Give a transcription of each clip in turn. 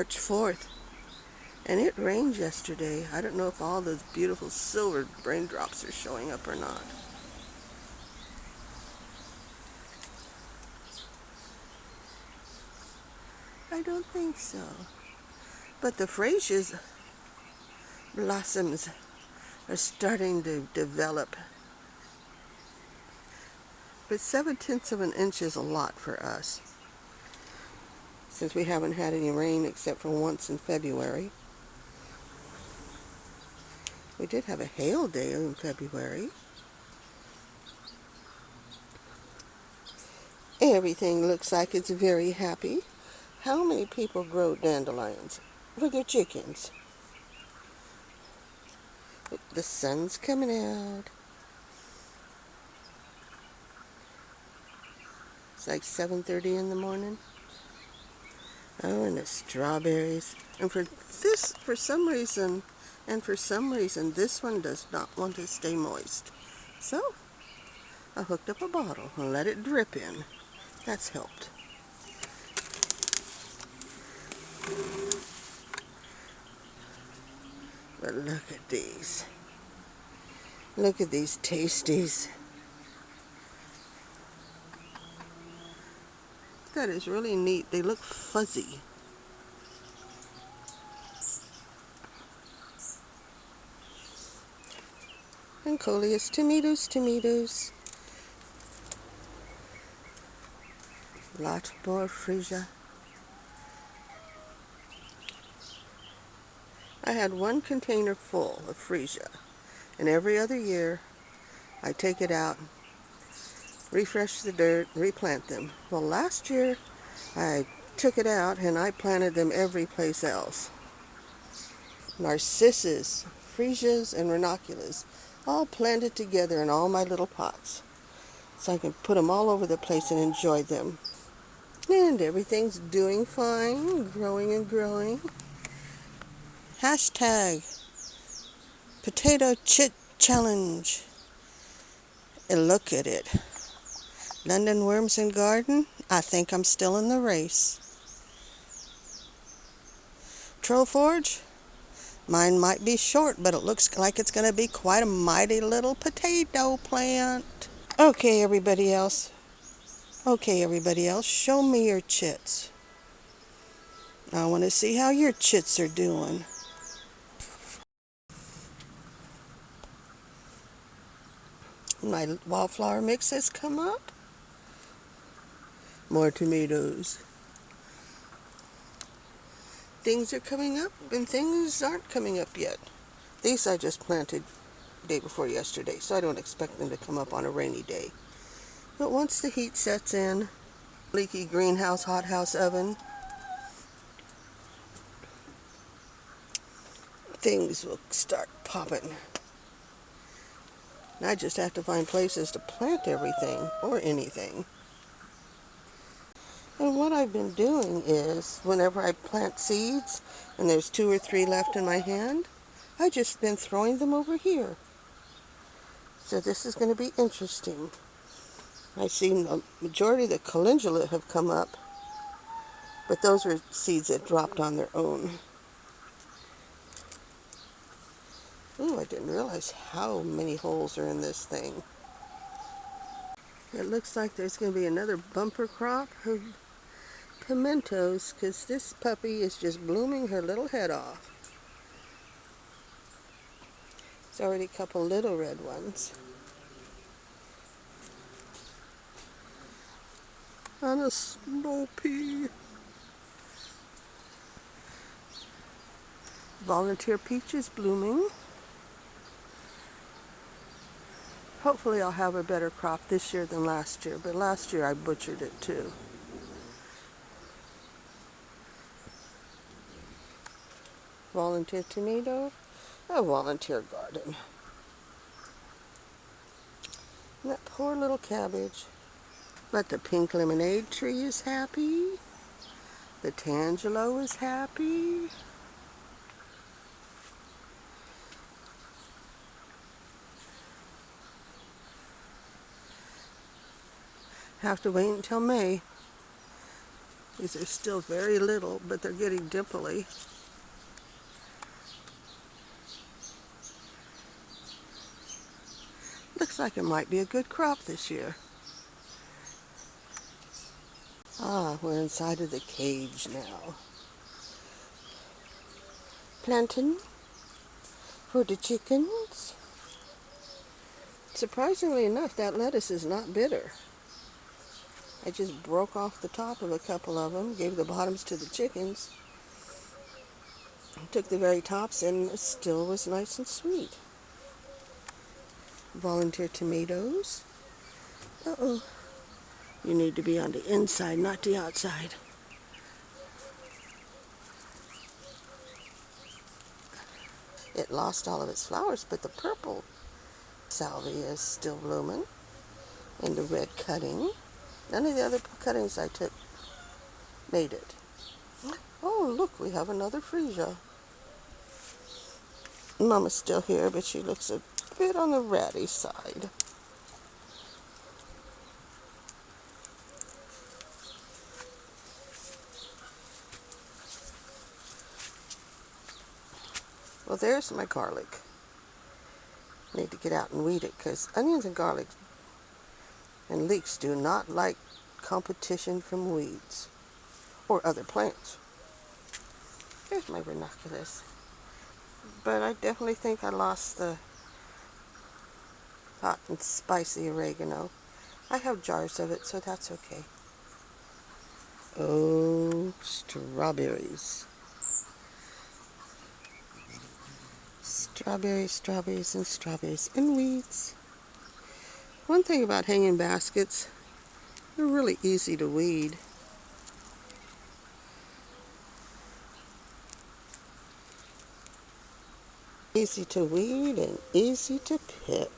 March 4th, and it rained yesterday. I don't know if all those beautiful silver raindrops are showing up or not. I don't think so. But the freesia's blossoms are starting to develop. But 7/10 of an inch is a lot for us, since we haven't had any rain except for once in February. We did have a hail day in February. Everything looks like it's very happy. How many people grow dandelions for their chickens? The sun's coming out. It's like 7:30 in the morning. Oh, and the strawberries. And for some reason, this one does not want to stay moist. So, I hooked up a bottle and let it drip in. That's helped. But look at these. Look at these tasties. That is really neat. They look fuzzy. And coleus tomatoes. Lot more freesia. I had one container full of freesia, and every other year I take it out, refresh the dirt, replant them. Well, last year I took it out and I planted them every place else. Narcissus, freesias, and ranunculus, all planted together in all my little pots, so I can put them all over the place and enjoy them. And everything's doing fine, growing and growing. Hashtag Potato Chit Challenge. And look at it. London Worms and Garden, I think I'm still in the race. Troll Forge, mine might be short, but it looks like it's going to be quite a mighty little potato plant. Okay, everybody else, show me your chits. I want to see how your chits are doing. My wildflower mix has come up. More tomatoes. Things are coming up and things aren't coming up yet. These I just planted day before yesterday, so I don't expect them to come up on a rainy day. But once the heat sets in, leaky greenhouse, hothouse oven, things will start popping. And I just have to find places to plant everything or anything. And what I've been doing is, whenever I plant seeds and there's 2 or 3 left in my hand, I just been throwing them over here. So this is going to be interesting. I've seen the majority of the calendula have come up, but those were seeds that dropped on their own. Ooh, I didn't realize how many holes are in this thing. It looks like there's going to be another bumper crop of pimentos, because this puppy is just blooming her little head off. There's already a couple little red ones. And a snow pea. Volunteer peach is blooming. Hopefully I'll have a better crop this year than last year, but last year I butchered it too. Volunteer tomato, a volunteer garden. And that poor little cabbage. But the pink lemonade tree is happy. The tangelo is happy. Have to wait until May. These are still very little, but they're getting dimply. Looks like it might be a good crop this year. Ah, we're inside of the cage now. Planting for the chickens. Surprisingly enough, that lettuce is not bitter. I just broke off the top of a couple of them, gave the bottoms to the chickens, took the very tops, and it still was nice and sweet. Volunteer tomatoes. Uh-oh. You need to be on the inside, not the outside. It lost all of its flowers, but the purple salvia is still blooming, and the red cutting. None of the other cuttings I took made it. Oh, look, we have another freesia. Mama's still here, but she looks a bit on the ratty side. Well, there's my garlic. Need to get out and weed it, because onions and garlic and leeks do not like competition from weeds or other plants. There's my ranunculus. But I definitely think I lost the hot and spicy oregano. I have jars of it, so that's okay. Oh, strawberries. Strawberries, strawberries, and strawberries, and weeds. One thing about hanging baskets, they're really easy to weed. Easy to weed and easy to pick.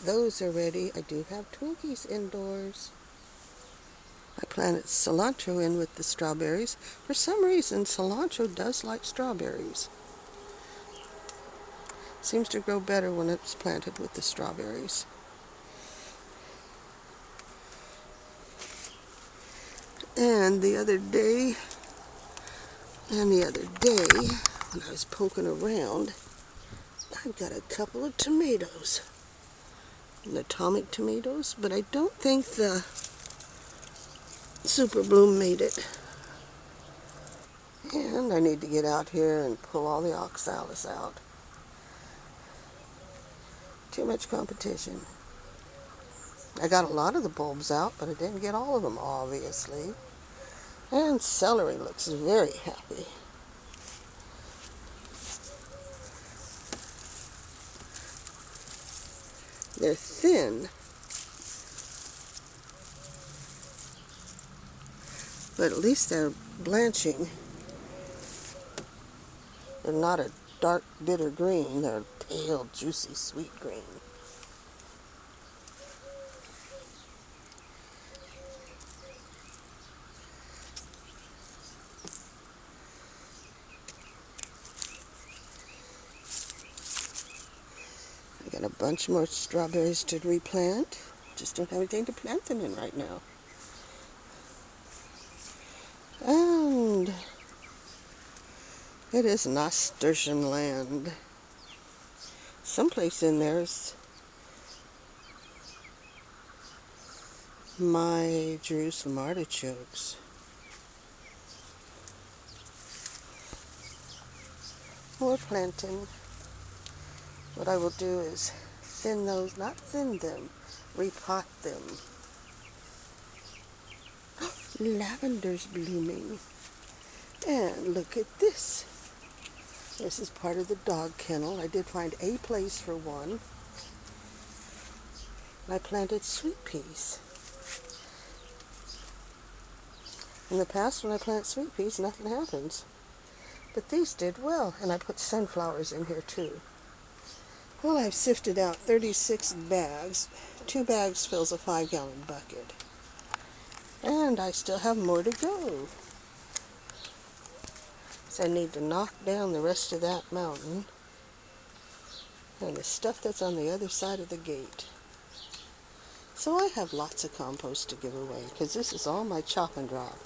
Those are ready. I do have Twinkies indoors. I planted cilantro in with the strawberries. For some reason, cilantro does like strawberries. Seems to grow better when it's planted with the strawberries. And the other day, when I was poking around, I've got a couple of tomatoes. The atomic tomatoes, but I don't think the Super Bloom made it. And I need to get out here and pull all the oxalis out. Too much competition. I got a lot of the bulbs out, but I didn't get all of them, obviously. And celery looks very happy. They're thin, but at least they're blanching. They're not a dark, bitter green. They're a pale, juicy, sweet green. I got a bunch more strawberries to replant. Just don't have anything to plant them in right now. And it is nasturtium land. Someplace in there's my Jerusalem artichokes. More planting. What I will do is thin those, not thin them, repot them. Lavender's blooming. And look at this. This is part of the dog kennel. I did find a place for one. I planted sweet peas. In the past, when I plant sweet peas, nothing happens. But these did well, and I put sunflowers in here too. Well, I've sifted out 36 bags. 2 bags fills a 5-gallon bucket. And I still have more to go. So I need to knock down the rest of that mountain and the stuff that's on the other side of the gate. So I have lots of compost to give away because this is all my chop and drop.